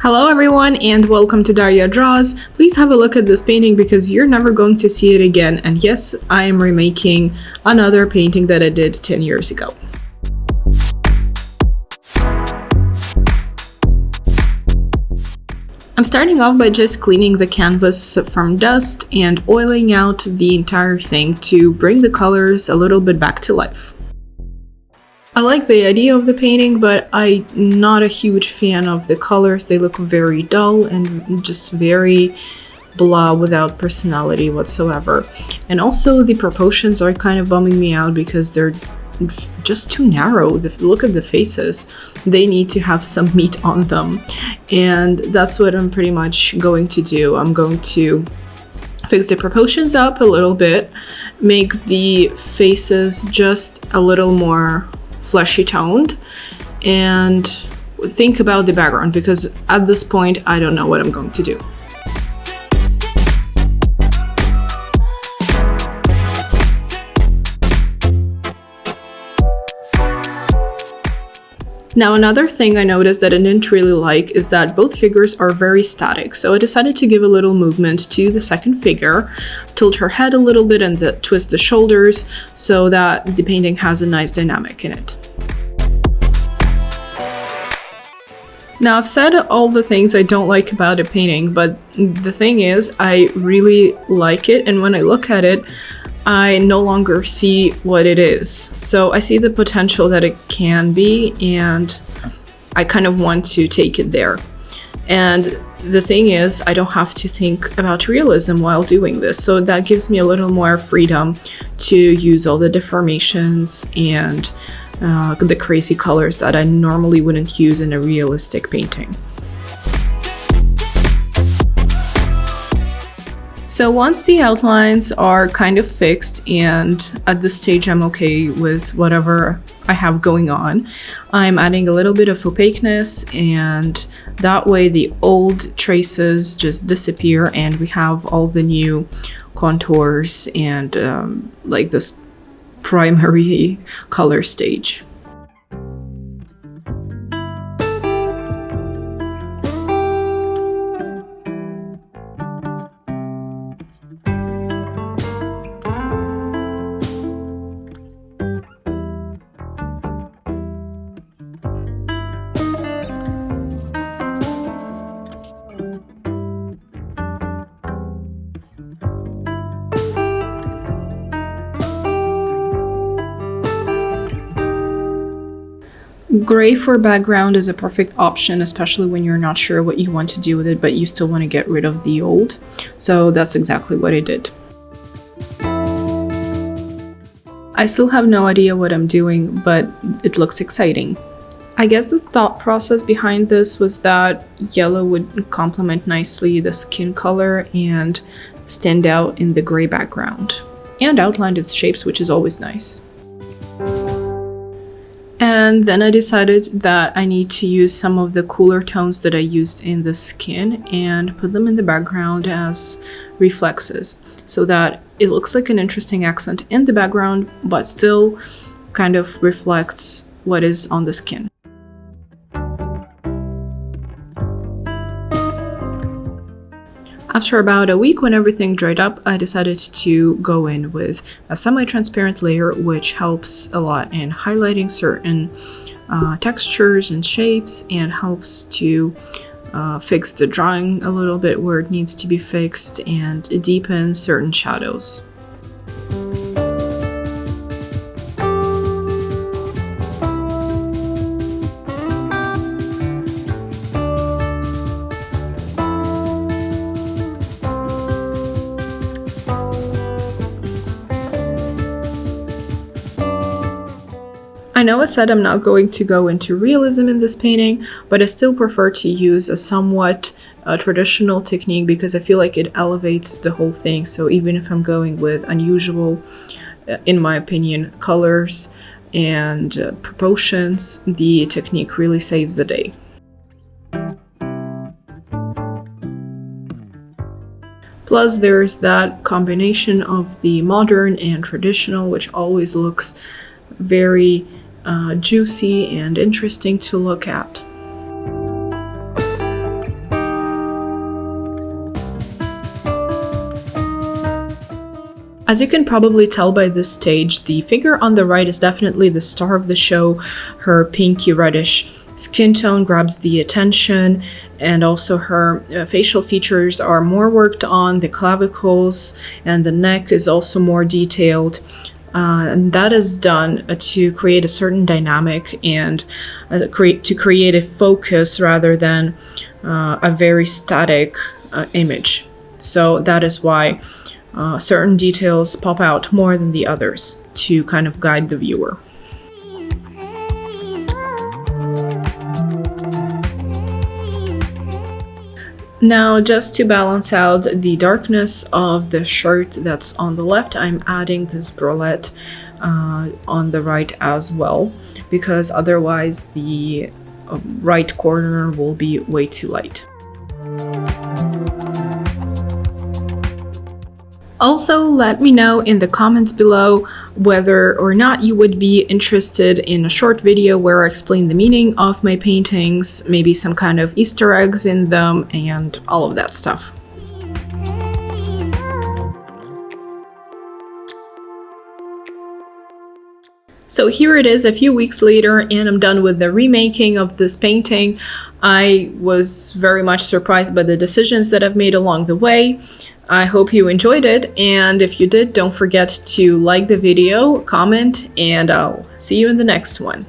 Hello everyone and welcome to Daria Draws. Please have a look at this painting because you're never going to see it again. And yes, I am remaking another painting that I did 10 years ago. I'm starting off by just cleaning the canvas from dust and oiling out the entire thing to bring the colors a little bit back to life. I like the idea of the painting, but I'm not a huge fan of the colors. They look very dull and just very blah, without personality whatsoever. And also the proportions are kind of bumming me out because they're just too narrow. Look at the faces. They need to have some meat on them. And that's what I'm pretty much going to do. I'm going to fix the proportions up a little bit, make the faces just a little more fleshy toned, and think about the background because at this point I don't know what I'm going to do. Now another thing I noticed that I didn't really like is that both figures are very static, so I decided to give a little movement to the second figure, tilt her head a little bit and twist the shoulders so that the painting has a nice dynamic in it. Now I've said all the things I don't like about a painting, but the thing is I really like it, and when I look at it I no longer see what it is. So I see the potential that it can be, and I kind of want to take it there. And the thing is, I don't have to think about realism while doing this, so that gives me a little more freedom to use all the deformations and the crazy colors that I normally wouldn't use in a realistic painting. So once the outlines are kind of fixed, and at this stage I'm okay with whatever I have going on, I'm adding a little bit of opaqueness, and that way the old traces just disappear and we have all the new contours and like this primary color stage. Gray for background is a perfect option, especially when you're not sure what you want to do with it, but you still want to get rid of the old. So that's exactly what I did. I still have no idea what I'm doing, but it looks exciting. I guess the thought process behind this was that yellow would complement nicely the skin color and stand out in the gray background, and outline its shapes, which is always nice. And then I decided that I need to use some of the cooler tones that I used in the skin and put them in the background as reflexes so that it looks like an interesting accent in the background but still kind of reflects what is on the skin. After about a week, when everything dried up, I decided to go in with a semi-transparent layer, which helps a lot in highlighting certain textures and shapes, and helps to fix the drawing a little bit where it needs to be fixed and deepen certain shadows. I know I said I'm not going to go into realism in this painting, but I still prefer to use a somewhat traditional technique because I feel like it elevates the whole thing. So even if I'm going with unusual, in my opinion, colors and proportions, the technique really saves the day. Plus there's that combination of the modern and traditional, which always looks very juicy and interesting to look at. As you can probably tell by this stage, the figure on the right is definitely the star of the show. Her pinky reddish skin tone grabs the attention, and also her facial features are more worked on. The clavicles and the neck is also more detailed. And that is done to create a certain dynamic and to create a focus rather than a very static image. So that is why certain details pop out more than the others to kind of guide the viewer. Now, just to balance out the darkness of the shirt that's on the left, I'm adding this bralette on the right as well, because otherwise the right corner will be way too light. Also, let me know in the comments below whether or not you would be interested in a short video where I explain the meaning of my paintings, maybe some kind of Easter eggs in them, and all of that stuff. So here it is a few weeks later, and I'm done with the remaking of this painting. I was very much surprised by the decisions that I've made along the way. I hope you enjoyed it, and if you did, don't forget to like the video, comment, and I'll see you in the next one.